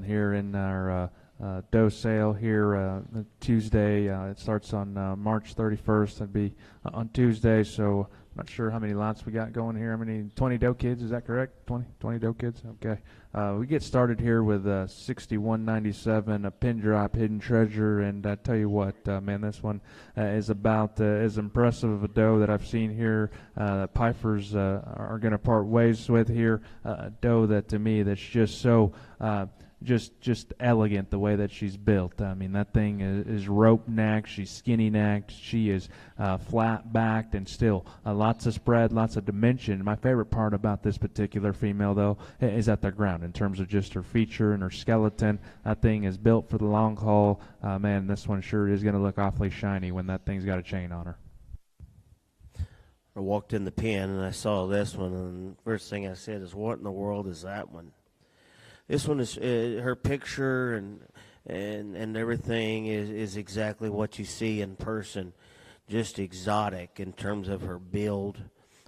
here in our doe sale here Tuesday. It starts on March 31st. That'd be on Tuesday, so I'm not sure how many lots we got going here. How many? 20 doe kids, is that correct? 20 doe kids? Okay. We get started here with 6197, a pin drop hidden treasure, and I tell you what, man, this one is about as impressive of a doe that I've seen here. Pfeiffers are going to part ways with here. A doe that to me that's just so just elegant the way that she's built. I mean, that thing is rope necked, she's skinny necked, she is flat backed, and still lots of spread, lots of dimension. My favorite part about this particular female, though, is at the ground in terms of just her feature and her skeleton. That thing is built for the long haul. Man, this one sure is going to look awfully shiny when that thing's got a chain on her. I walked in the pen and I saw this one, and the first thing I said is, what in the world is that one? This one is her picture and everything is exactly what you see in person. Just exotic in terms of her build,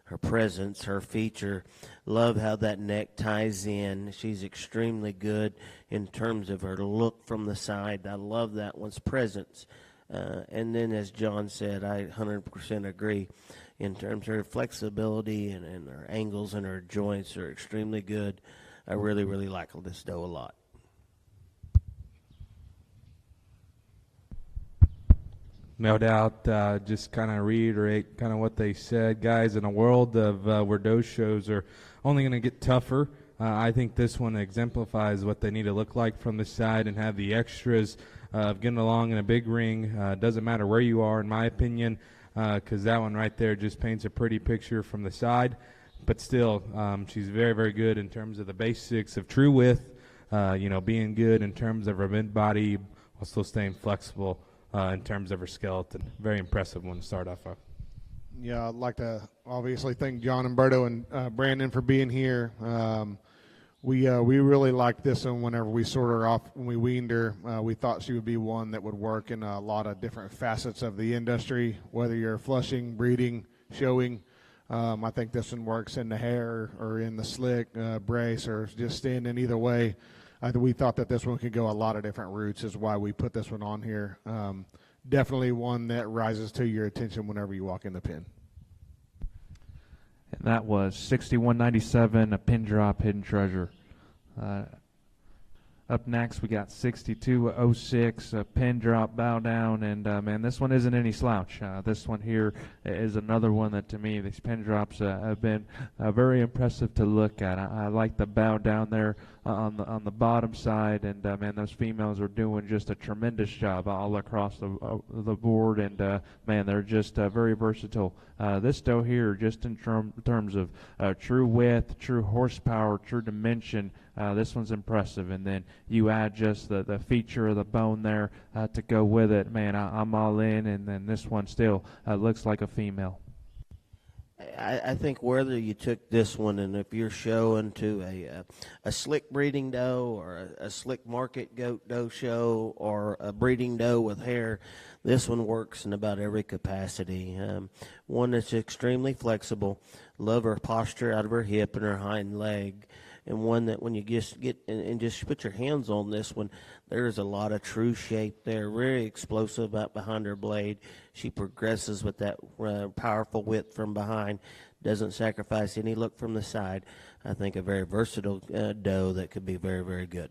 her presence, her feature. Love how that neck ties in. She's extremely good in terms of her look from the side. I love that one's presence. And then, as John said, I 100% agree. In terms of her flexibility and her angles and her joints are extremely good. I really, really like this doe a lot. No doubt, just kind of reiterate kind of what they said. Guys, in a world of where doe shows are only going to get tougher, I think this one exemplifies what they need to look like from the side and have the extras of getting along in a big ring. Doesn't matter where you are, in my opinion, because that one right there just paints a pretty picture from the side. But still, she's very, very good in terms of the basics of true width, being good in terms of her mid-body, while still staying flexible in terms of her skeleton. Very impressive one to start off of. Yeah, I'd like to obviously thank John and Berto and Brandon for being here. We really liked this one whenever we sorted her off. When we weaned her, we thought she would be one that would work in a lot of different facets of the industry, whether you're flushing, breeding, showing. I think this one works in the hair or in the slick brace or just standing either way. We thought that this one could go a lot of different routes, is why we put this one on here. Definitely one that rises to your attention whenever you walk in the pen. And that was 6197, a pin drop hidden treasure. Up next, we got 6206, a pin drop bow down, and man, this one isn't any slouch. This one here is another one that, to me, these pin drops have been very impressive to look at. I like the bow down there on the bottom side, and man, those females are doing just a tremendous job all across the board, and man, they're just very versatile. This doe here, just in terms of true width, true horsepower, true dimension, this one's impressive. And then you add just the feature of the bone there to go with it. Man, I'm all in, and then this one still looks like a female. I think whether you took this one and if you're showing to a slick breeding doe or a slick market goat doe show or a breeding doe with hair, this one works in about every capacity. One that's extremely flexible. Love her posture out of her hip and her hind leg. And one that when you just get and just put your hands on this one, there's a lot of true shape there. Very explosive out behind her blade. She progresses with that powerful width from behind. Doesn't sacrifice any look from the side. I think a very versatile doe that could be very, very good.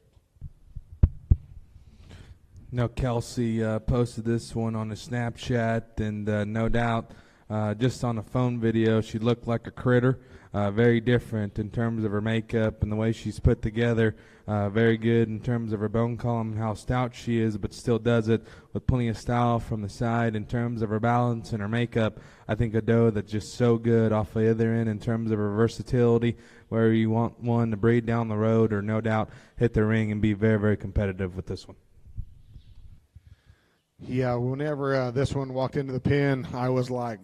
Now, Kelsey posted this one on a Snapchat, and no doubt just on a phone video, she looked like a critter. Very different in terms of her makeup and the way she's put together. Very good in terms of her bone column and how stout she is, but still does it with plenty of style from the side in terms of her balance and her makeup. I think a doe that's just so good off the other end in terms of her versatility, where you want one to breed down the road or no doubt hit the ring and be very, very competitive with this one. Yeah, whenever this one walked into the pen, I was like,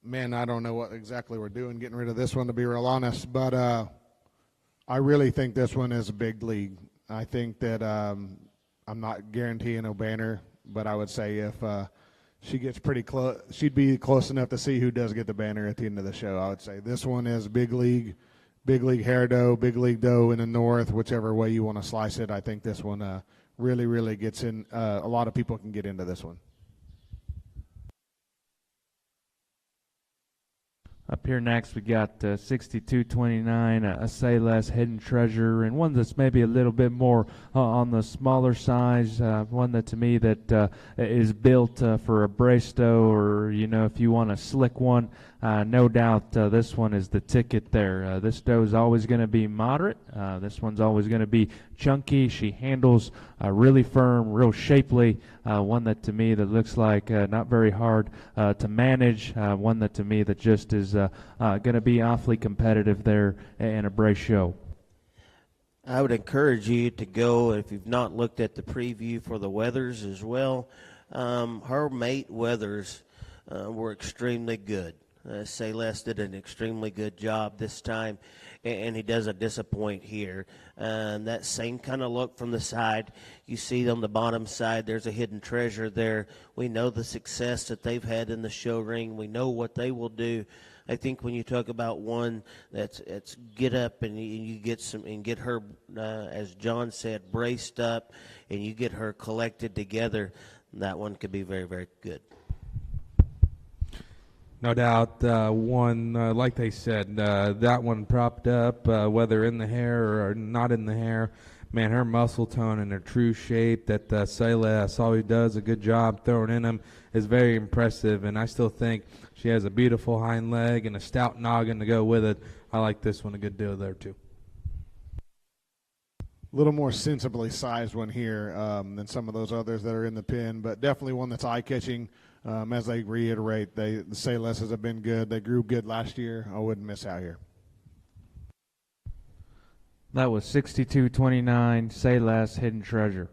man, I don't know what exactly we're doing getting rid of this one, to be real honest, but I really think this one is a big league. I think that I'm not guaranteeing a banner, but I would say if she gets pretty close, she'd be close enough to see who does get the banner at the end of the show. I would say this one is big league, big league hair doe, big league doe in the north, whichever way you want to slice it. I think this one really, really gets in. A lot of people can get into this one. Up here next, we got 6229, a Say Less Hidden Treasure, and one that's maybe a little bit more on the smaller size. One that to me that is built for a Braistow, or if you want a slick one. No doubt this one is the ticket there. This doe is always going to be moderate. This one's always going to be chunky. She handles really firm, real shapely. One that to me that looks like not very hard to manage. One that to me that just is going to be awfully competitive there in a brace show. I would encourage you to go, if you've not looked at the preview for the weathers as well. Her mate weathers were extremely good. Say Less did an extremely good job this time, and he doesn't disappoint here. That same kind of look from the side, you see on the bottom side, there's a hidden treasure there. We know the success that they've had in the show ring. We know what they will do. I think when you talk about one that's get up and you get some and get her, as John said, braced up, and you get her collected together, that one could be very, very good. No doubt, one, like they said, that one propped up, whether in the hair or not in the hair. Man, her muscle tone and her true shape that Say Less always does a good job throwing in them is very impressive, and I still think she has a beautiful hind leg and a stout noggin to go with it. I like this one a good deal there, too. A little more sensibly sized one here than some of those others that are in the pen, but definitely one that's eye-catching. As they reiterate, the Say Lesses have been good. They grew good last year. I wouldn't miss out here. That was 6229, Say Less Hidden Treasure.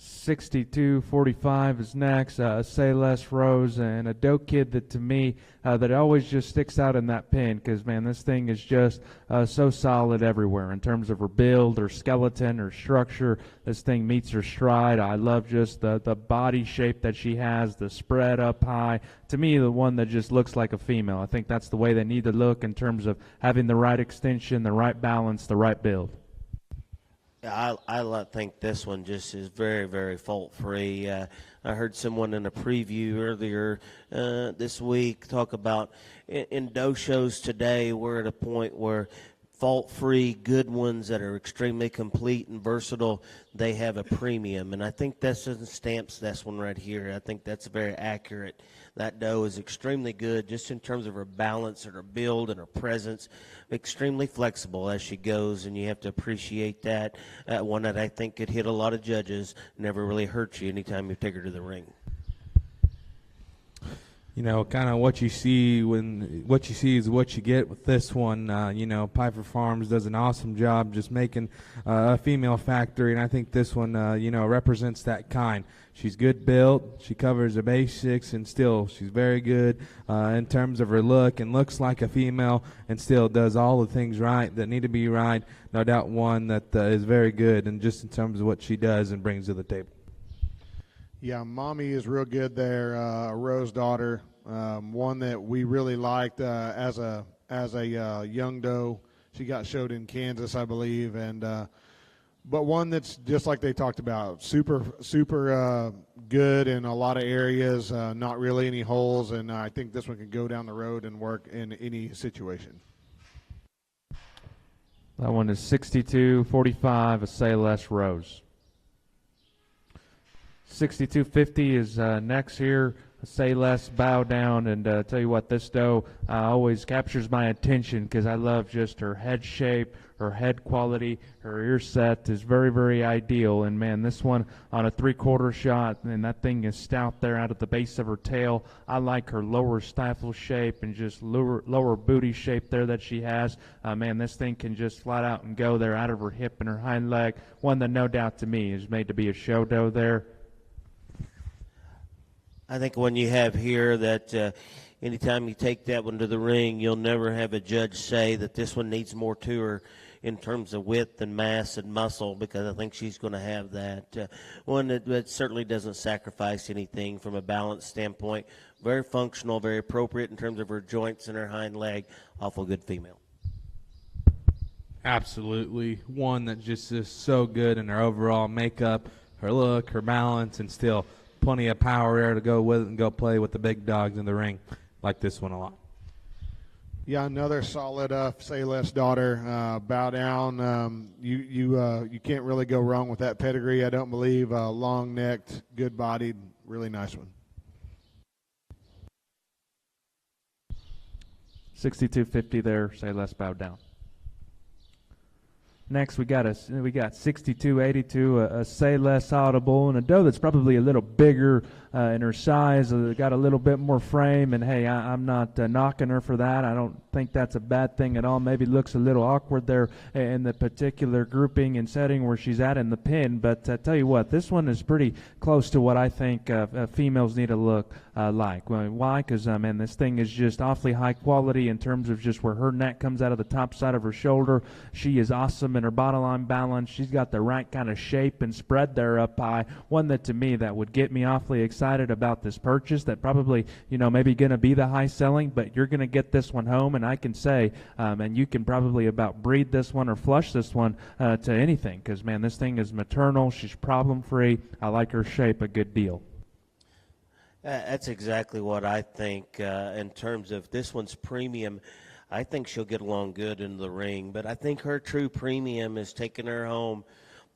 6245 is next, Say Less Rose, and a doe kid that to me that always just sticks out in that pen, because man, this thing is just so solid everywhere in terms of her build, her skeleton, her structure. This thing meets her stride. I love just the body shape that she has, the spread up high. To me, the one that just looks like a female. I think that's the way they need to look in terms of having the right extension, the right balance, the right build. Yeah, I think this one just is very, very fault-free. I heard someone in a preview earlier this week talk about in doe shows today, we're at a point where fault-free, good ones that are extremely complete and versatile, they have a premium. And I think that's just stamps this one right here. I think that's very accurate. That doe is extremely good just in terms of her balance and her build and her presence. Extremely flexible as she goes, and you have to appreciate that. One that I think could hit a lot of judges, never really hurt you anytime you take her to the ring. Kind of what you see is what you get with this one. Pfeiffer Farms does an awesome job just making a female factory, and I think this one, represents that kind. She's good built, she covers the basics, and still she's very good in terms of her look and looks like a female and still does all the things right that need to be right. No doubt one that is very good and just in terms of what she does and brings to the table. Yeah, Mommy is real good there. Rose daughter, one that we really liked as a young doe. She got showed in Kansas, I believe, and but one that's just like they talked about, super good in a lot of areas, not really any holes, and I think this one can go down the road and work in any situation. That one is 6245, a Say Less Rose. 6250 is next here. Say Less, Bow Down, and tell you what, this doe always captures my attention because I love just her head shape, her head quality, her ear set is very, very ideal. And man, this one on a 3/4 shot, and that thing is stout there out at the base of her tail. I like her lower stifle shape and just lower booty shape there that she has. Man, this thing can just flat out and go there out of her hip and her hind leg. One that no doubt to me is made to be a show doe there. I think when you have here that anytime you take that one to the ring, you'll never have a judge say that this one needs more to her. in terms of width and mass and muscle, because I think she's going to have that. One that certainly doesn't sacrifice anything from a balance standpoint. Very functional, very appropriate in terms of her joints and her hind leg. Awful good female. Absolutely. One that just is so good in her overall makeup, her look, her balance, and still plenty of power there to go with it and go play with the big dogs in the ring. Like this one a lot. Yeah, another solid Say Less daughter. Bow down. You can't really go wrong with that pedigree, I don't believe. Long-necked, good-bodied, really nice one. 62.50 there. Say Less bow down. Next, we got 62.82, a Say Less Audible, and a doe that's probably a little bigger in her size, got a little bit more frame, and hey, I'm not knocking her for that. I don't think that's a bad thing at all. Maybe looks a little awkward there in the particular grouping and setting where she's at in the pin, but tell you what, this one is pretty close to what I think females need to look like. Why? Because, man, this thing is just awfully high quality in terms of just where her neck comes out of the top side of her shoulder. She is awesome in her bottom line balance. She's got the right kind of shape and spread there up high. One that, to me, that would get me awfully excited about this purchase. That probably, maybe going to be the high selling, but you're going to get this one home, and I can say, and you can probably about breed this one or flush this one to anything, because, man, this thing is maternal. She's problem-free. I like her shape a good deal. That's exactly what I think in terms of this one's premium. I think she'll get along good in the ring, but I think her true premium is taking her home,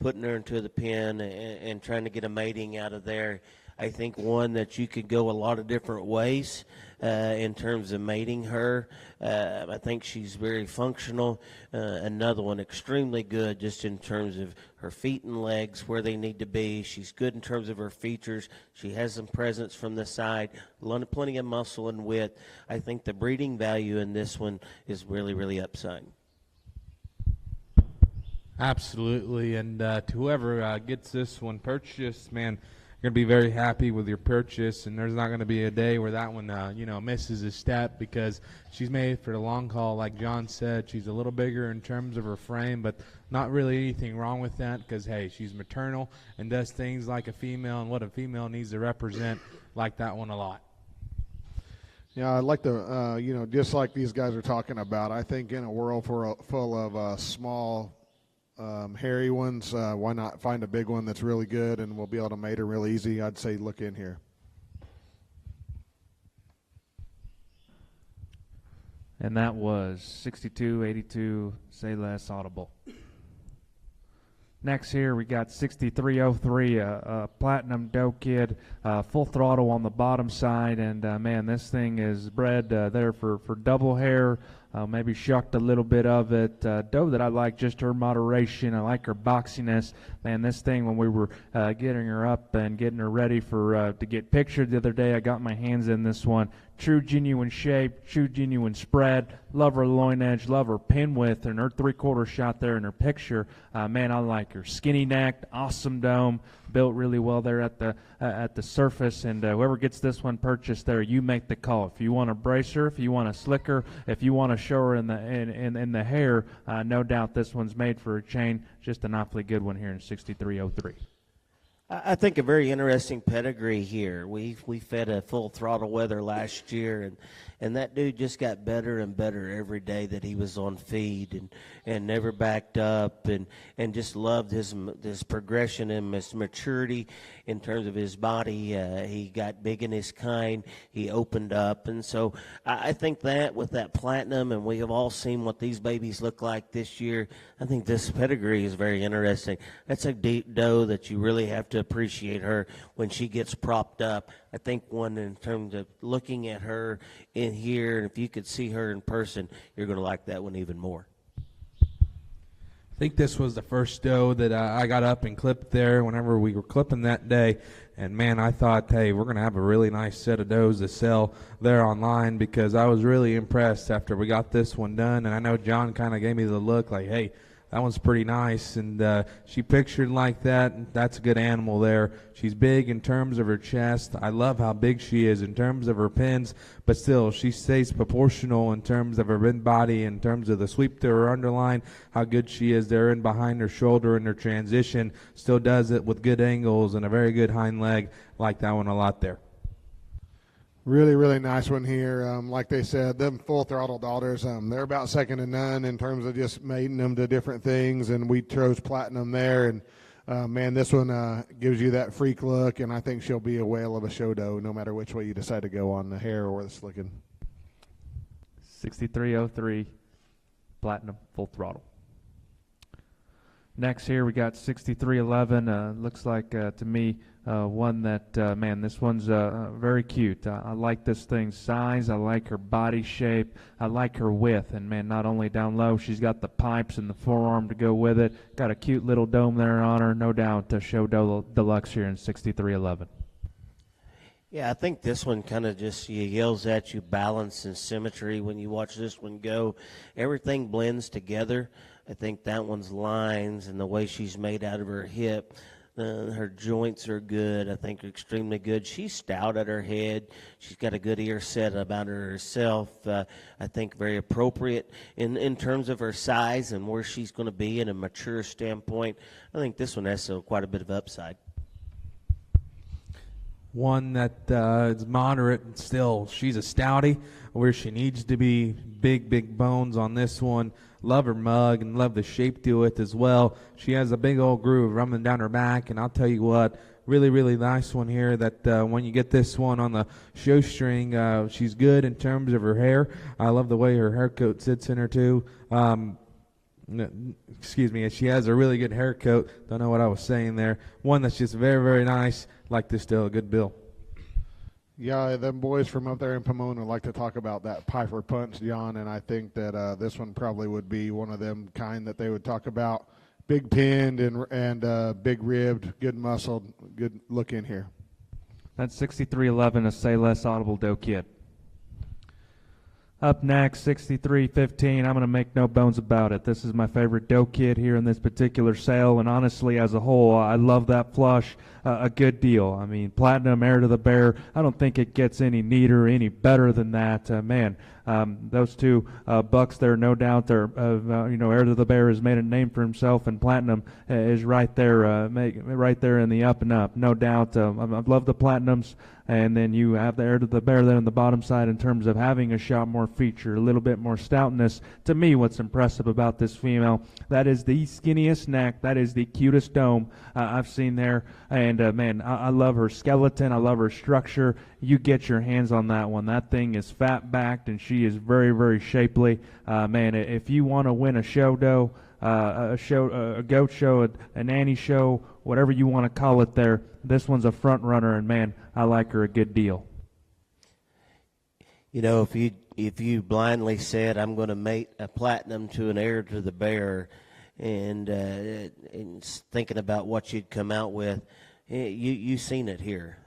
putting her into the pen, and trying to get a mating out of there. I think one that you could go a lot of different ways in terms of mating her. I think she's very functional. Another one extremely good just in terms of her feet and legs, where they need to be. She's good in terms of her features. She has some presence from the side, plenty of muscle and width. I think the breeding value in this one is really, really upside. Absolutely, and to whoever gets this one purchased, man, you're going to be very happy with your purchase, and there's not going to be a day where that one, misses a step, because she's made for the long haul. Like John said, she's a little bigger in terms of her frame, but not really anything wrong with that, because, hey, she's maternal and does things like a female and what a female needs to represent. Like that one a lot. Yeah, I'd like to, just like these guys are talking about, I think in a world full of small, hairy ones, why not find a big one that's really good and we'll be able to mate her real easy? I'd say look in here. And that was 62.82, Say Less Audible. Next here we got 63.03, a platinum doe kid, full throttle on the bottom side, and man, this thing is bred there for double hair. Maybe shucked a little bit of it. Doe that I like just her moderation. I like her boxiness. Man, this thing, when we were getting her up and getting her ready for to get pictured the other day, I got my hands in this one. True genuine shape, true genuine spread. Love her loin edge, love her pin width, and her three-quarter shot there in her picture. Man, I like her. Skinny necked, awesome dome, built really well there at the surface. And whoever gets this one purchased there, you make the call. If you want to brace her, if you want to slick her, if you want to show her in the hair, no doubt this one's made for a chain. Just an awfully good one here in 63.03. I think a very interesting pedigree here. We fed a full throttle weather last year, and that dude just got better and better every day that he was on feed, and never backed up, and just loved his progression and his maturity in terms of his body. He got big in his kind. He opened up, and so I think that with that platinum, and we have all seen what these babies look like this year, I think this pedigree is very interesting. That's a deep doe that you really have to appreciate her when she gets propped up. I think one in terms of looking at her in here, and if you could see her in person, you're going to like that one even more. I think this was the first doe that I got up and clipped there whenever we were clipping that day. And, man, I thought, hey, we're going to have a really nice set of does to sell there online, because I was really impressed after we got this one done. And I know John kind of gave me the look like, hey, that one's pretty nice. And she pictured like that. That's a good animal there. She's big in terms of her chest. I love how big she is in terms of her pins, but still she stays proportional in terms of her mid body, in terms of the sweep to her underline, how good she is there in behind her shoulder and her transition. Still does it with good angles and a very good hind leg. Like that one a lot there. Really, really nice one here. Like they said, them full throttle daughters, they're about second to none in terms of just mating them to different things, and we chose Platinum there. And, man, this one gives you that freak look, and I think she'll be a whale of a show doe no matter which way you decide to go on the hair or it's looking. 6303 Platinum full throttle. Next here we got 6311. Looks like to me one that, man, this one's very cute. I like this thing's size. I like her body shape. I like her width. And, man, not only down low, she's got the pipes and the forearm to go with it. Got a cute little dome there on her. No doubt Show Deluxe here in 6311. Yeah, I think this one kind of just yells at you balance and symmetry when you watch this one go. Everything blends together. I think that one's lines and the way she's made out of her hip, her joints are good. I think extremely good. She's stout at her head. She's got a good ear set about her herself. I think very appropriate in terms of her size and where she's going to be in a mature standpoint. I think this one has quite a bit of upside. One that is moderate and still she's a stoutie where she needs to be. Big bones on this one. Love her mug and love the shape to it as well. She has a big old groove running down her back, and I'll tell you what, really nice one here that when you get this one on the show string, she's good in terms of her hair. I love the way her hair coat sits in her too. Excuse me, she has a really good hair coat. Don't know what I was saying there. One that's just very nice. Like this still, a good bill. Yeah, them boys from up there in Pomona like to talk about that Pfeiffer punch, John, and I think that this one probably would be one of them kind that they would talk about. Big pinned and big ribbed, good muscled, good look in here. That's 6311, a Say Less Audible Doe Kid. Up next, 6315. I'm going to make no bones about it. This is my favorite doe kid here in this particular sale, and honestly, as a whole, I love that flush a good deal. I mean, Platinum, Heir to the Bear, I don't think it gets any neater, any better than that. Man, those two bucks there, no doubt, Heir to the Bear has made a name for himself, and Platinum is right there, right there in the up and up, no doubt. I love the Platinums. And then you have the Heir to the Bear there on the bottom side in terms of having a shot more feature, a little bit more stoutness. To me, what's impressive about this female, that is the skinniest neck, that is the cutest dome I've seen there. And, man, I love her skeleton. I love her structure. You get your hands on that one. That thing is fat-backed, and she is very shapely. Man, if you want to win a show doe, a goat show, a nanny show, whatever you want to call it there, this one's a front runner, and man, I like her a good deal. You know, if you blindly said I'm going to mate a Platinum to an Heir to the Bear, and thinking about what you'd come out with, you seen it here.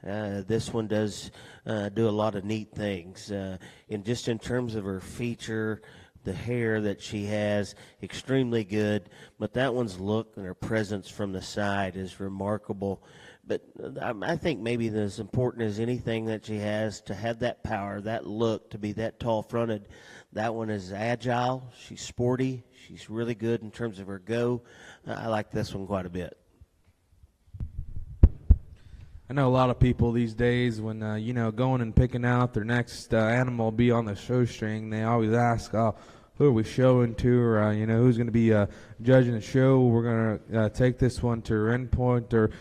This one does do a lot of neat things, and just in terms of her feature. The hair that she has, extremely good, but that one's look and her presence from the side is remarkable. But I think maybe as important as anything that she has, to have that power, that look, to be that tall-fronted, that one is agile, she's sporty, she's really good in terms of her go. I like this one quite a bit. I know a lot of people these days when, going and picking out their next animal be on the show string, they always ask, who are we showing to, or, who's going to be judging the show. We're going to take this one to her endpoint, or,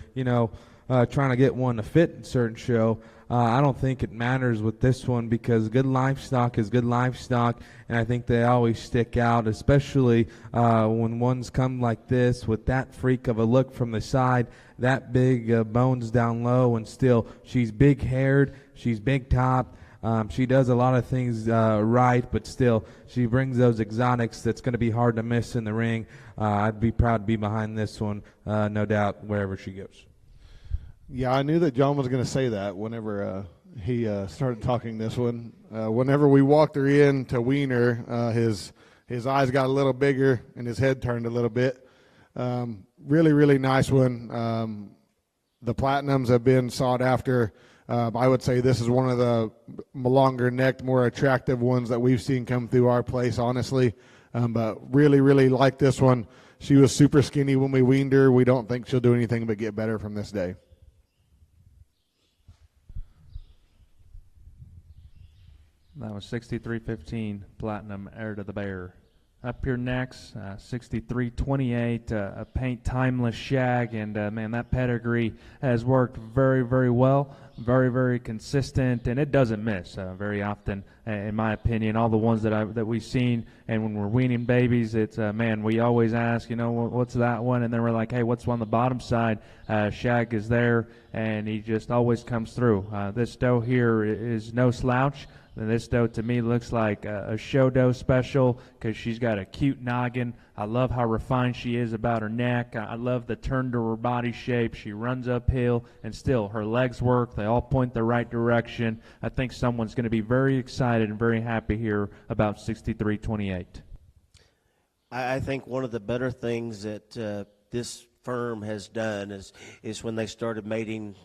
trying to get one to fit in a certain show. I don't think it matters with this one because good livestock is good livestock, and I think they always stick out, especially when ones come like this with that freak of a look from the side, that big bones down low, and still she's big-haired, she's big-topped. She does a lot of things right, but still she brings those exotics that's going to be hard to miss in the ring. I'd be proud to be behind this one, no doubt, wherever she goes. Yeah, I knew that John was going to say that whenever he started talking this one. Whenever we walked her in to wean her, his his eyes got a little bigger and his head turned a little bit. Really, really nice one. The platinums have been sought after. I would say this is one of the longer necked, more attractive ones that we've seen come through our place, honestly. But really, really like this one. She was super skinny when we weaned her. We don't think she'll do anything but get better from this day. That was 63.15 Platinum Heir to the Bear. Up here next, 63.28, a paint timeless shag, and man, that pedigree has worked very, very well, very, very consistent, and it doesn't miss very often, in my opinion. All the ones that we've seen, and when we're weaning babies, it's man, we always ask, you know, what's that one, and then we're like, hey, what's on the bottom side? Shag is there, and he just always comes through. This doe here is no slouch. And this doe to me looks like a show doe special because she's got a cute noggin. I love how refined she is about her neck. I love the turn to her body shape. She runs uphill, and still her legs work. They all point the right direction. I think someone's going to be very excited and very happy here about 63.28. I think one of the better things that this firm has done is when they started mating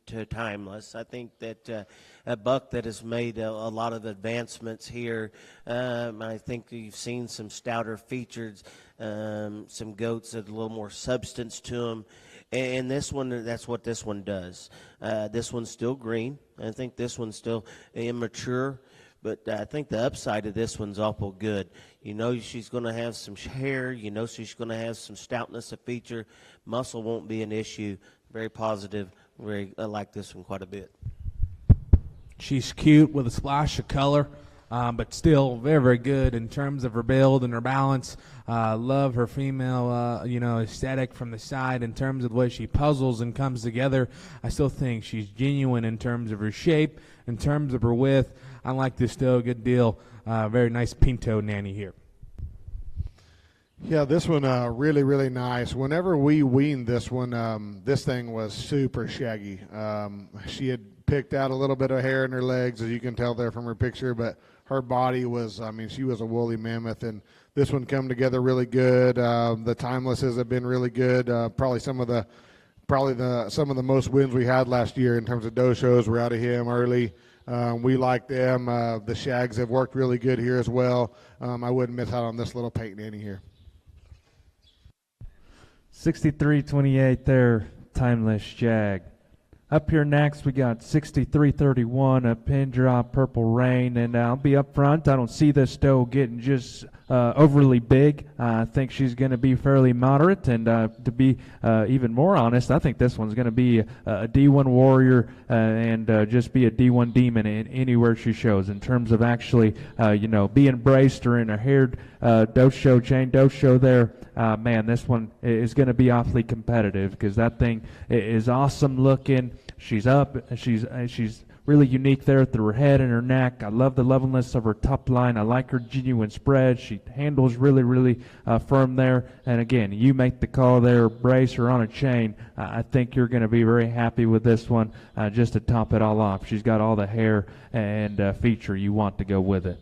to timeless. I think that a buck that has made a lot of advancements here. I think you've seen some stouter features, some goats that have a little more substance to them. And this one, that's what this one does. This one's still green. I think this one's still immature. But I think the upside of this one's awful good. You know she's going to have some hair. You know she's going to have some stoutness of feature. Muscle won't be an issue. Very positive. I like this one quite a bit. She's cute with a splash of color, but still very, very good in terms of her build and her balance. Love her female, aesthetic from the side in terms of the way she puzzles and comes together. I still think she's genuine in terms of her shape, in terms of her width. I like this doe a good deal. Very nice pinto nanny here. Yeah, this one really, really nice. Whenever we weaned this one, this thing was super shaggy. She had picked out a little bit of hair in her legs, as you can tell there from her picture, but her body was, she was a woolly mammoth, and this one come together really good. The timelesses have been really good. Probably some of the most wins we had last year in terms of doe shows were out of him early. We like them. The shags have worked really good here as well. I wouldn't miss out on this little paint nanny here. 63.28 there, timeless shag. Up here next, we got 63.31, a pin drop purple rain, and I'll be up front. I don't see this doe getting just overly big. I think she's going to be fairly moderate, and to be even more honest, I think this one's going to be a D1 warrior and just be a D1 demon in anywhere she shows in terms of actually, being braced or in a haired doe show, chain doe show there. Man, this one is going to be awfully competitive because that thing is awesome looking. She's up. She's really unique there through her head and her neck. I love the levelness of her top line. I like her genuine spread. She handles really, really firm there. And again, you make the call there, brace or on a chain. I think you're going to be very happy with this one just to top it all off. She's got all the hair and feature you want to go with it.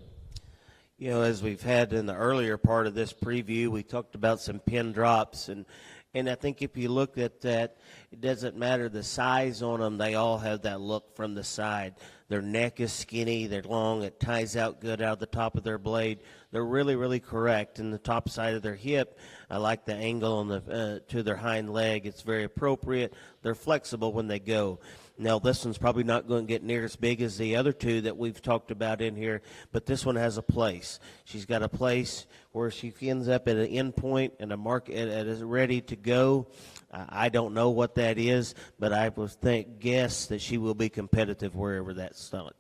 You know, as we've had in the earlier part of this preview, we talked about some pin drops, and I think if you look at that, it doesn't matter the size on them. They all have that look from the side. Their neck is skinny. They're long. It ties out good out of the top of their blade. They're really, really correct. And the top side of their hip, I like the angle on to their hind leg. It's very appropriate. They're flexible when they go. Now, this one's probably not going to get near as big as the other two that we've talked about in here, but this one has a place. She's got a place where she ends up at an end point and a mark that is ready to go. I don't know what that is, but I would guess that she will be competitive wherever that's starts.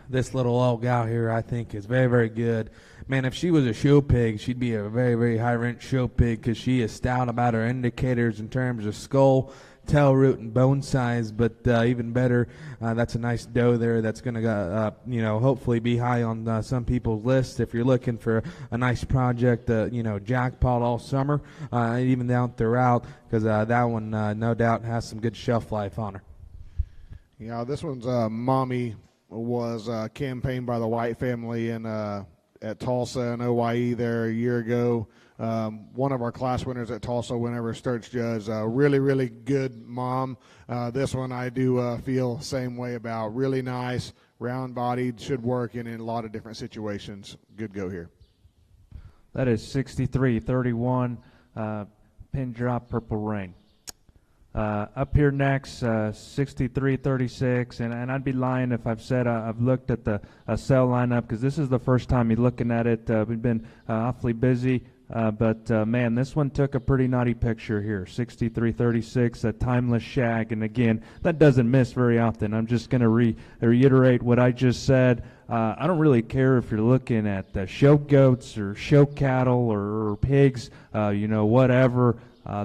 This little old gal here, I think, is very, very good. Man, if she was a show pig, she'd be a very, very high-rent show pig because she is stout about her indicators in terms of skull, tail root, and bone size. But even better, that's a nice doe there that's going to, hopefully be high on some people's lists. If you're looking for a nice project, jackpot all summer, even down throughout, because that one, no doubt, has some good shelf life on her. Yeah, this one's mommy was campaigned by the White family in at Tulsa and OYE there a year ago. One of our class winners at Tulsa, whenever Sturts judged, really, really good mom. This one I do feel same way about. Really nice, round-bodied, should work in a lot of different situations. Good go here. That is 63-31, pin drop, Purple Rain. Up here next, 63-36, and I'd be lying if I've said I've looked at the cell lineup, because this is the first time you're looking at it. We've been awfully busy, but man, this one took a pretty naughty picture here. 63-36, a timeless shag, and again, that doesn't miss very often. I'm just going to reiterate what I just said. I don't really care if you're looking at show goats or show cattle or pigs, whatever.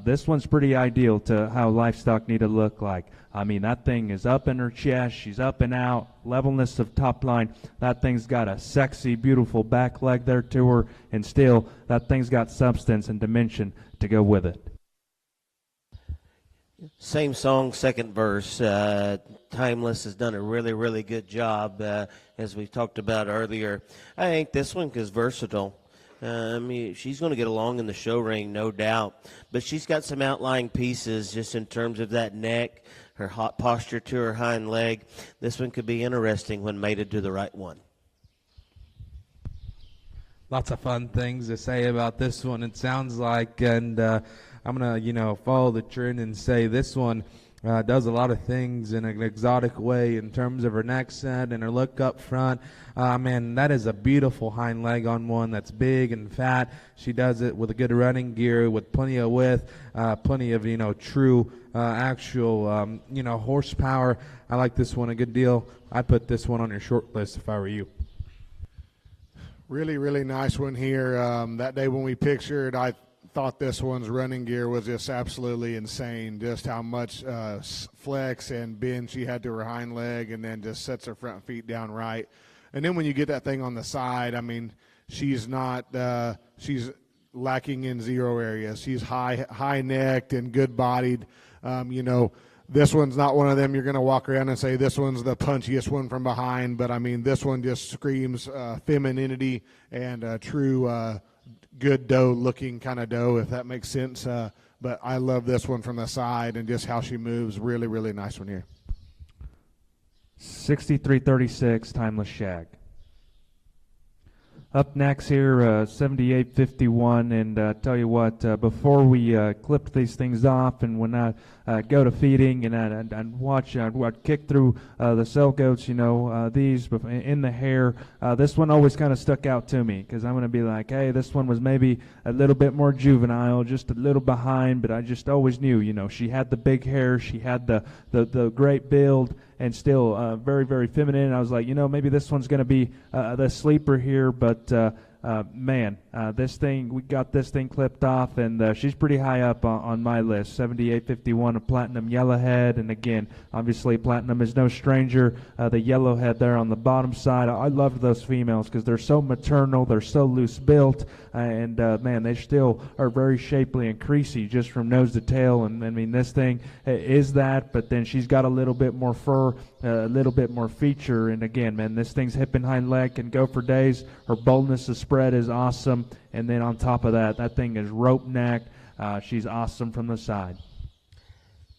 This one's pretty ideal to how livestock need to look like. I mean, that thing is up in her chest. She's up and out. Levelness of top line. That thing's got a sexy, beautiful back leg there to her. And still, that thing's got substance and dimension to go with it. Same song, second verse. Timeless has done a really, really good job, as we talked about earlier. I think this one is versatile. She's going to get along in the show ring, no doubt. But she's got some outlying pieces just in terms of that neck, her hot posture to her hind leg. This one could be interesting when mated to the right one. Lots of fun things to say about this one, it sounds like. And I'm going to, follow the trend and say this one does a lot of things in an exotic way in terms of her neck set and her look up front. Man, that is a beautiful hind leg on one that's big and fat. She does it with a good running gear, with plenty of width, plenty of, true actual, horsepower. I like this one a good deal. I'd put this one on your short list if I were you. Really, really nice one here. That day when we pictured, I thought this one's running gear was just absolutely insane, just how much flex and bend she had to her hind leg, and then just sets her front feet down right. And then when you get that thing on the side, I mean, she's not she's lacking in zero areas. She's high-necked and good-bodied. This one's not one of them you're going to walk around and say this one's the punchiest one from behind, but I mean, this one just screams femininity and true good doe looking kind of doe, if that makes sense. But I love this one from the side and just how she moves. Really, really nice one here. 63-36, timeless shag. Up next here, 78-51, and tell you what, before we clip these things off, and when I go to feeding and I'd watch, I'd kick through the cell goats, these in the hair. This one always kind of stuck out to me, because I'm going to be like, hey, this one was maybe a little bit more juvenile, just a little behind, but I just always knew, she had the big hair, she had the great build, and still very, very feminine. And I was like, maybe this one's going to be the sleeper here, but man, we got this thing clipped off, and she's pretty high up on my list. 78-51, a platinum yellowhead, and again, obviously platinum is no stranger. The yellowhead there on the bottom side, I love those females because they're so maternal, they're so loose built, and man, they still are very shapely and creasy just from nose to tail. And I mean, this thing is that, but then she's got a little bit more fur, a little bit more feature, and again, man, this thing's hip and hind leg can go for days. Her boldness of spread is awesome, and then on top of that, that thing is rope necked. She's awesome from the side.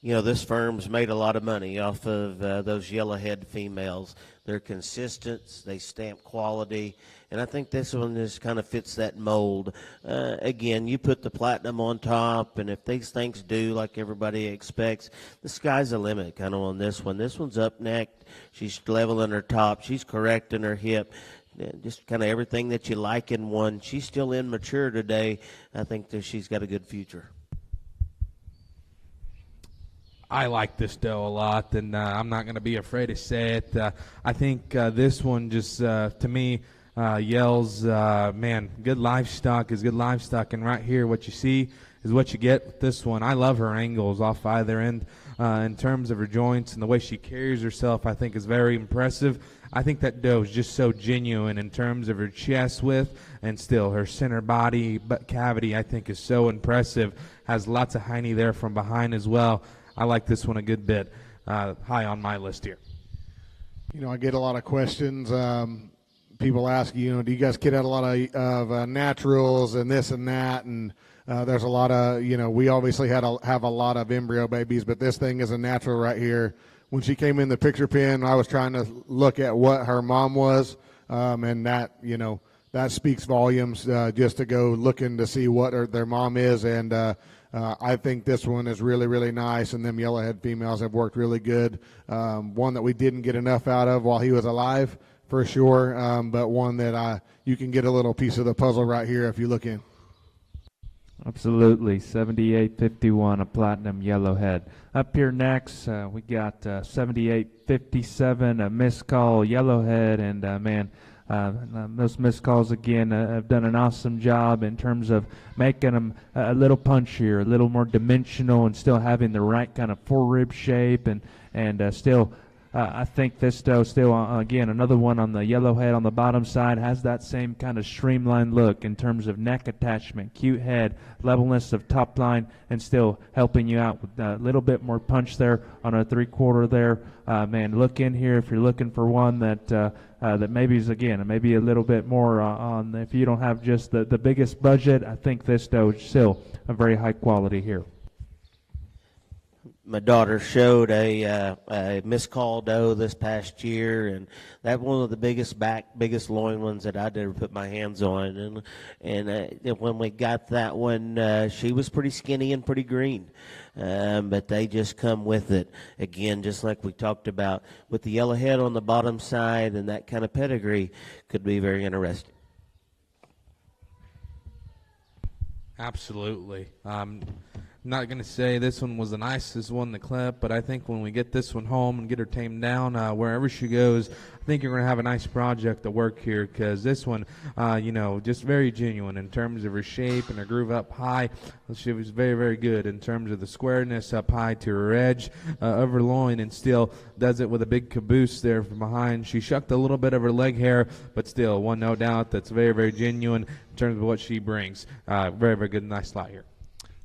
This firm's made a lot of money off of those yellowhead females. They're consistent, they stamp quality, and I think this one just kind of fits that mold. Again, you put the platinum on top, and if these things do like everybody expects, the sky's the limit kind of on this one. This one's up-necked. She's level in her top. She's correct in her hip. Just kind of everything that you like in one. She's still immature today. I think that she's got a good future. I like this doe a lot, and I'm not going to be afraid to say it. I think this one just, to me, yells, man, good livestock is good livestock. And right here, what you see is what you get with this one. I love her angles off either end in terms of her joints, and the way she carries herself, I think, is very impressive. I think that doe is just so genuine in terms of her chest width, and still her center body cavity, I think, is so impressive. Has lots of hiney there from behind as well. I like this one a good bit. High on my list here. I get a lot of questions. people ask, you know, do you guys kid out a lot of naturals and this and that? And there's a lot of, you know, we obviously have a lot of embryo babies, but this thing is a natural right here. When she came in the picture pin, I was trying to look at what her mom was, and that, you know, that speaks volumes, just to go looking to see what their mom is. And I think this one is really, really nice, and them yellowhead females have worked really good. One that we didn't get enough out of while he was alive, for sure, but one that you can get a little piece of the puzzle right here if you look in. Absolutely, 7851, a platinum yellowhead. Up here next, we got 7857, a missed call yellowhead, and man, those missed calls again have done an awesome job in terms of making them a little punchier, a little more dimensional, and still having the right kind of forerib shape, and still. I think this doe still, again, another one on the yellowhead on the bottom side, has that same kind of streamlined look in terms of neck attachment, cute head, levelness of top line, and still helping you out with a little bit more punch there on a 3/4 there. Man, look in here if you're looking for one that that maybe is, again, maybe a little bit more on, if you don't have just the biggest budget. I think this doe is still a very high quality here. My daughter showed a miscalled doe this past year, and that one of the biggest loin ones that I'd ever put my hands on. And when we got that one, she was pretty skinny and pretty green, but they just come with it. Again, just like we talked about with the yellowhead on the bottom side, and that kind of pedigree could be very interesting. Absolutely. Not going to say this one was the nicest one in the clip, but I think when we get this one home and get her tamed down, wherever she goes, I think you're going to have a nice project to work here, because this one, you know, just very genuine in terms of her shape and her groove up high. She was very, very good in terms of the squareness up high to her edge of her loin, and still does it with a big caboose there from behind. She shucked a little bit of her leg hair, but still, one no doubt that's very, very genuine in terms of what she brings. Very, very good, nice slot here.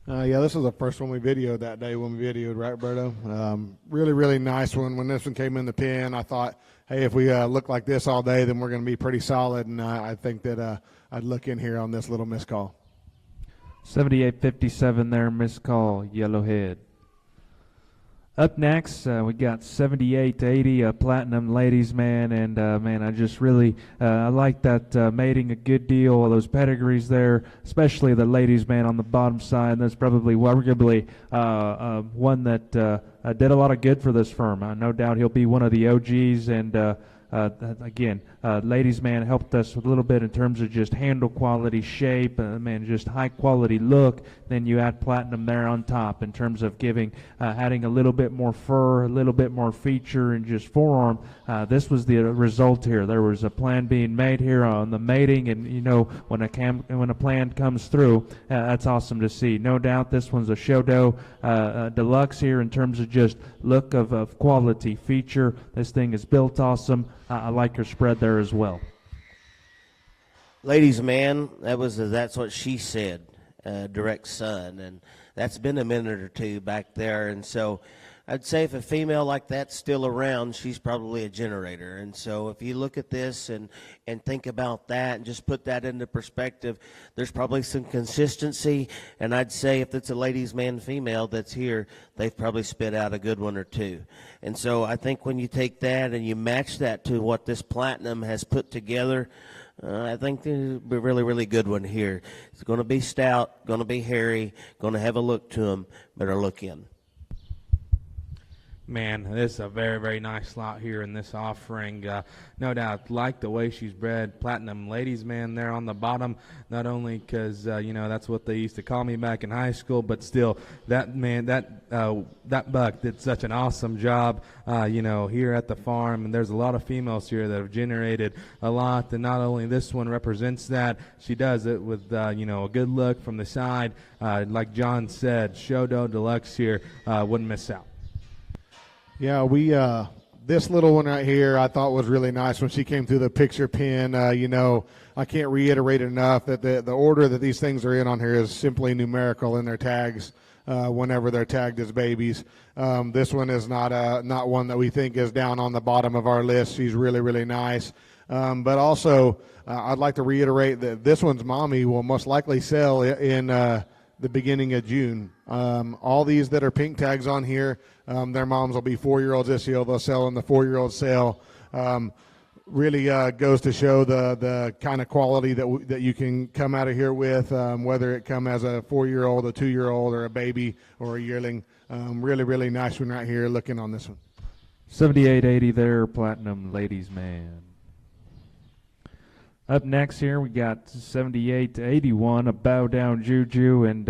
Yeah, this was the first one we videoed that day when we videoed, right, Berto? Really, really nice one. When this one came in the pen, I thought, hey, if we look like this all day, then we're going to be pretty solid, and I think that I'd look in here on this little missed call. 7857 there, missed call, yellowhead. Up next, we got 7880, a platinum ladies man, and man, I just really I like that mating a good deal. Those pedigrees there, especially the ladies man on the bottom side. That's probably arguably one that did a lot of good for this firm. No doubt he'll be one of the OGs, and again, ladies man helped us a little bit in terms of just handle quality, shape, man, just high quality look. Then you add platinum there on top in terms of giving, adding a little bit more fur, a little bit more feature, and just forearm. This was the result here. There was a plan being made here on the mating, and you know, when a plan comes through, that's awesome to see. No doubt this one's a show doe deluxe here in terms of just look of quality, feature. This thing is built awesome. I like her spread there as well. Ladies man, that's what she said, direct son, and that's been a minute or two back there. And so I'd say if a female like that's still around, she's probably a generator. And so if you look at this and think about that and just put that into perspective, there's probably some consistency. And I'd say if it's a ladies man female that's here, they've probably spit out a good one or two. And so I think when you take that and you match that to what this platinum has put together, I think there's a really, really good one here. It's going to be stout, going to be hairy, going to have a look to them. Better look in. Man, this is a very, very nice slot here in this offering. No doubt, like the way she's bred. Platinum ladies man there on the bottom, not only because, you know, that's what they used to call me back in high school, but still, that buck did such an awesome job, you know, here at the farm. And there's a lot of females here that have generated a lot. And not only this one represents that, she does it with, you know, a good look from the side. Like John said, show doe deluxe here, wouldn't miss out. Yeah, we this little one right here I thought was really nice when she came through the picture pin. You know, I can't reiterate enough that the order that these things are in on here is simply numerical in their tags whenever they're tagged as babies. This one is not one that we think is down on the bottom of our list. She's really, really nice. But also, I'd like to reiterate that this one's mommy will most likely sell in the beginning of June. All these that are pink tags on here, their moms will be 4-year-olds this year. They'll sell in the 4-year-old sale. Really goes to show the kind of quality that you can come out of here with, whether it come as a 4-year-old, a 2-year-old, or a baby, or a yearling. Really, really nice one right here. Looking on this one. 7880 there, Platinum Ladies Man. Up next here, we got 7881, a Bow Down Juju, and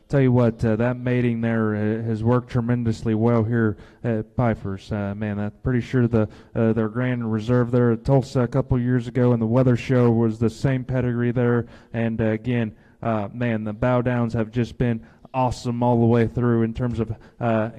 tell you what, that mating there has worked tremendously well here at Pfeiffer's. Man, I'm pretty sure their Grand Reserve there at Tulsa a couple years ago in the weather show was the same pedigree there, and again, man, the Bow Downs have just been awesome all the way through in terms of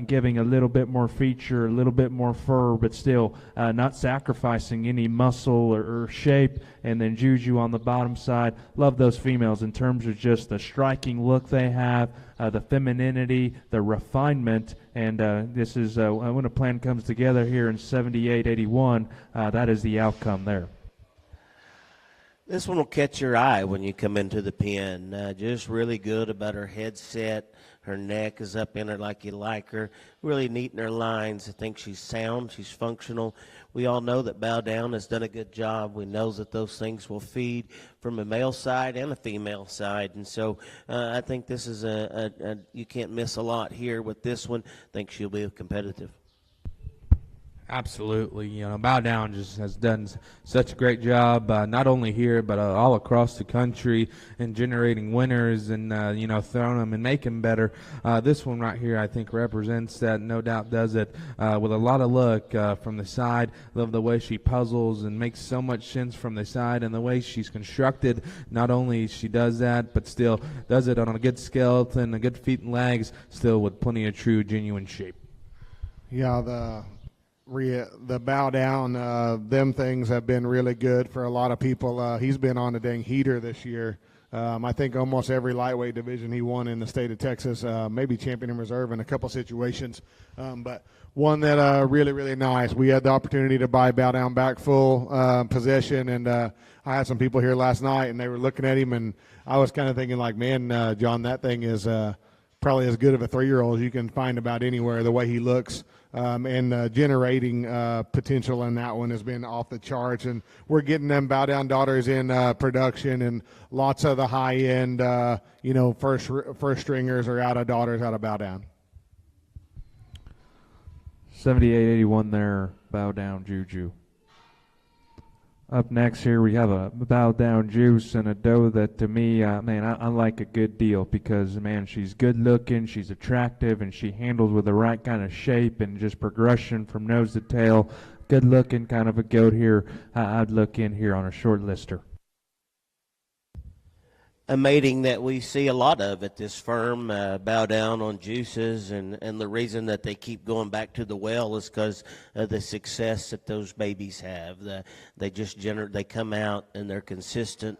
giving a little bit more feature, a little bit more fur, but still not sacrificing any muscle or shape. And then Juju on the bottom side. Love those females in terms of just the striking look they have, the femininity, the refinement. And this is when a plan comes together here in 7881, that is the outcome there. This one will catch your eye when you come into the pen. Just really good about her headset. Her neck is up in her like you like her. Really neat in her lines. I think she's sound. She's functional. We all know that Bow Down has done a good job. We know that those things will feed from a male side and a female side. And so I think this is you can't miss a lot here with this one. I think she'll be competitive. Absolutely. You know, Bow Down just has done such a great job, not only here, but all across the country in generating winners and, you know, throwing them and making them better. This one right here, I think, represents that, no doubt does it with a lot of look from the side. Love the way she puzzles and makes so much sense from the side, and the way she's constructed. Not only she does that, but still does it on a good skeleton, a good feet and legs, still with plenty of true, genuine shape. Yeah, the Bow Down, them things have been really good for a lot of people. He's been on a dang heater this year. I think almost every lightweight division he won in the state of Texas, maybe champion in reserve in a couple situations. But one that really, really nice. We had the opportunity to buy Bow Down back full possession, and I had some people here last night, and they were looking at him, and I was kind of thinking like, man, John, that thing is probably as good of a 3-year-old as you can find about anywhere, the way he looks. And generating potential in that one has been off the charts. And we're getting them Bow Down daughters in production, and lots of the high-end, first stringers are out of daughters out of Bow Down. 7881 there, Bow Down Juju. Up next here, we have a Bow Down Juice and a doe that, to me, man, I like a good deal because, man, she's good looking, she's attractive, and she handles with the right kind of shape and just progression from nose to tail. Good looking kind of a goat here. I'd look in here on a short lister. A mating that we see a lot of at this firm, Bow Down on juices, and the reason that they keep going back to the well is because of the success that those babies have. They come out and they're consistent.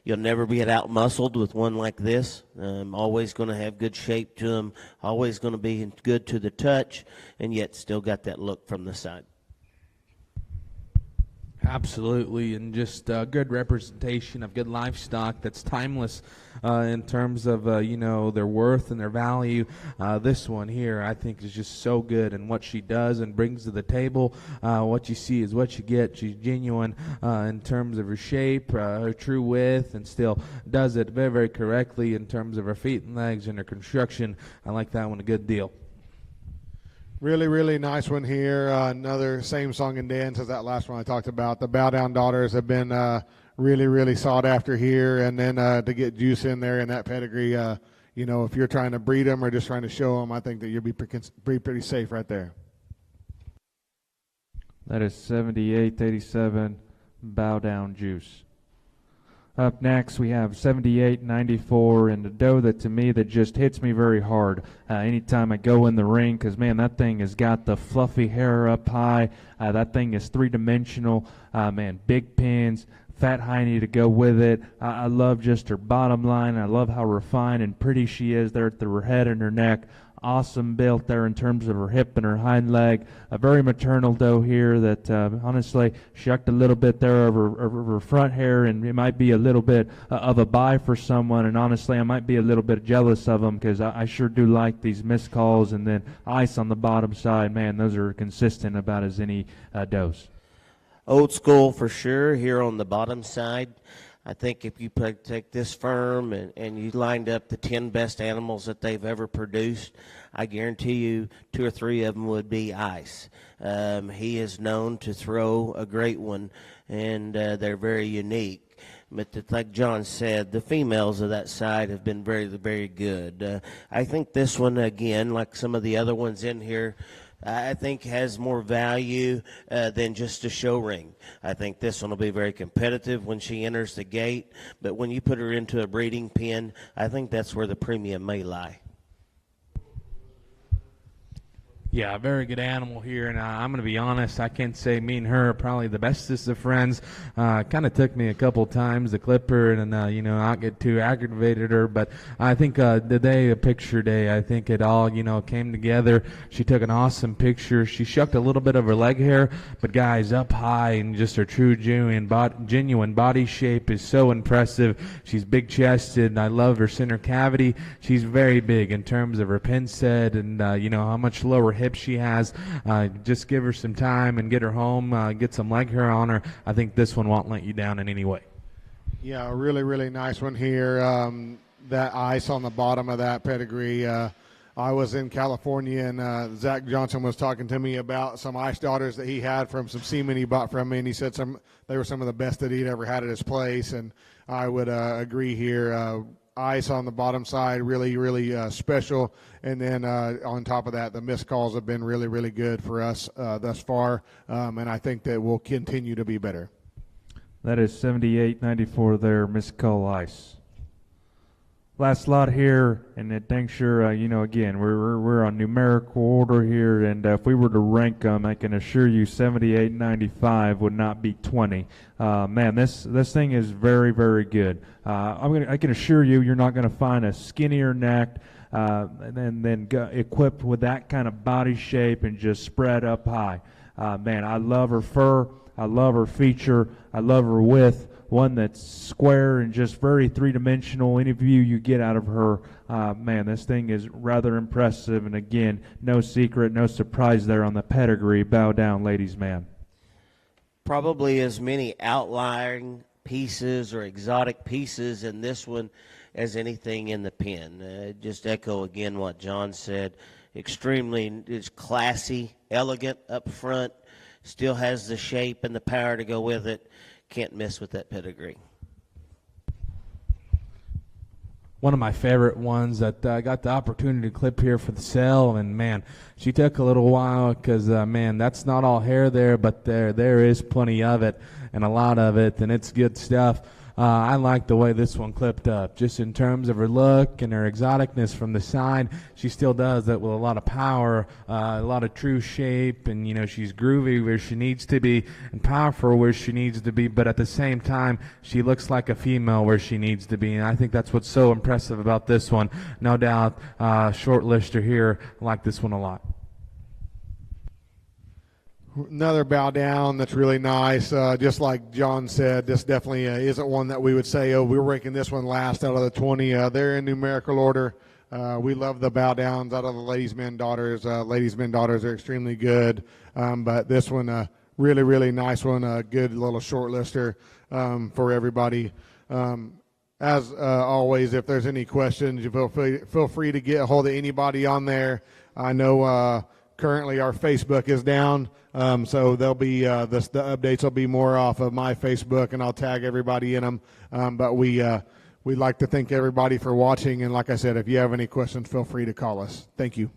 You'll never be out muscled with one like this. Always going to have good shape to them, always going to be good to the touch, and yet still got that look from the side. Absolutely, and just good representation of good livestock that's timeless in terms of, their worth and their value. This one here, I think, is just so good in what she does and brings to the table. What you see is what you get. She's genuine in terms of her shape, her true width, and still does it very, very correctly in terms of her feet and legs and her construction. I like that one a good deal. Really, really nice one here. Another same song and dance as that last one I talked about. The Bow Down daughters have been really, really sought after here. And then to get Juice in there in that pedigree, if you're trying to breed them or just trying to show them, I think that you'll be pretty safe right there. That is 7887, Bow Down Juice. Up next, we have 7894, and a doe that, to me, that just hits me very hard anytime I go in the ring, because, man, that thing has got the fluffy hair up high. That thing is three-dimensional. Man, big pins, fat hiney to go with it. I love just her bottom line. I love how refined and pretty she is there at the head and her neck. awesome built there in terms of her hip and her hind leg. A very maternal doe here that honestly shucked a little bit there of her front hair, and it might be a little bit of a buy for someone. And honestly, I might be a little bit jealous of them because I sure do like these missed calls and then ice on the bottom side. Man, those are consistent about as any does. Old school for sure here on the bottom side. I think if you take this firm and you lined up the 10 best animals that they've ever produced, I guarantee you 2 or 3 of them would be ice. He is known to throw a great one, and they're very unique. But like John said, the females of that side have been very, very good. I think this one, again, like some of the other ones in here, I think has more value than just a show ring. I think this one will be very competitive when she enters the gate, but when you put her into a breeding pen, I think that's where the premium may lie. Yeah, a very good animal here, and I'm going to be honest, I can't say me and her are probably the bestest of friends. Kind of took me a couple times to clip her and, not get too aggravated her, but I think the day of picture day, I think it all, came together. She took an awesome picture. She shucked a little bit of her leg hair, but guys, up high and just her true genuine body shape is so impressive. She's big-chested, and I love her center cavity. She's very big in terms of her pin set and, how much lower hip she has. Just give her some time and get her home, get some leg hair on her. I think this one won't let you down in any way. Yeah, a really, really nice one here. That ice on the bottom of that pedigree. I was in California, and Zach Johnson was talking to me about some ice daughters that he had from some semen he bought from me, and he said they were some of the best that he'd ever had at his place, and I would agree here. Ice on the bottom side, really, really special. And then on top of that, the missed calls have been really, really good for us thus far, and I think that will continue to be better. That is 78.94 there, missed call ice. Last lot here, and it dang sure, again, we're on numerical order here, and if we were to rank them, I can assure you 78.95 would not be 20. Man, this thing is very, very good. I can assure you, you're not going to find a skinnier neck, and then equipped with that kind of body shape and just spread up high. Man, I love her fur. I love her feature. I love her width. One that's square and just very three-dimensional. Any view you get out of her, man, this thing is rather impressive. And again, no secret, no surprise there on the pedigree. Bow down, ladies, man. Probably as many outlying pieces or exotic pieces in this one as anything in the pen. Just echo again what John said. Extremely is classy, elegant up front. Still has the shape and the power to go with it. Can't miss with that pedigree. One of my favorite ones that I got the opportunity to clip here for the sale, and man, she took a little while because man, that's not all hair there, but there is plenty of it and a lot of it, and it's good stuff. I like the way this one clipped up, just in terms of her look and her exoticness from the side. She still does that with a lot of power, a lot of true shape, and she's groovy where she needs to be and powerful where she needs to be, but at the same time, she looks like a female where she needs to be, and I think that's what's so impressive about this one. No doubt, short lister here, I like this one a lot. Another bow down that's really nice. Just like John said, this definitely isn't one that we would say, oh, we're ranking this one last out of the 20. They're in numerical order. We love the bow downs out of the ladies, men, daughters. Ladies, men, daughters are extremely good. But this one, really, really nice one. A good little short lister for everybody. As always, if there's any questions, you feel free to get a hold of anybody on there. I know currently our Facebook is down. So there'll be the updates will be more off of my Facebook, and I'll tag everybody in them. But we'd like to thank everybody for watching, and like I said, if you have any questions, feel free to call us. Thank you.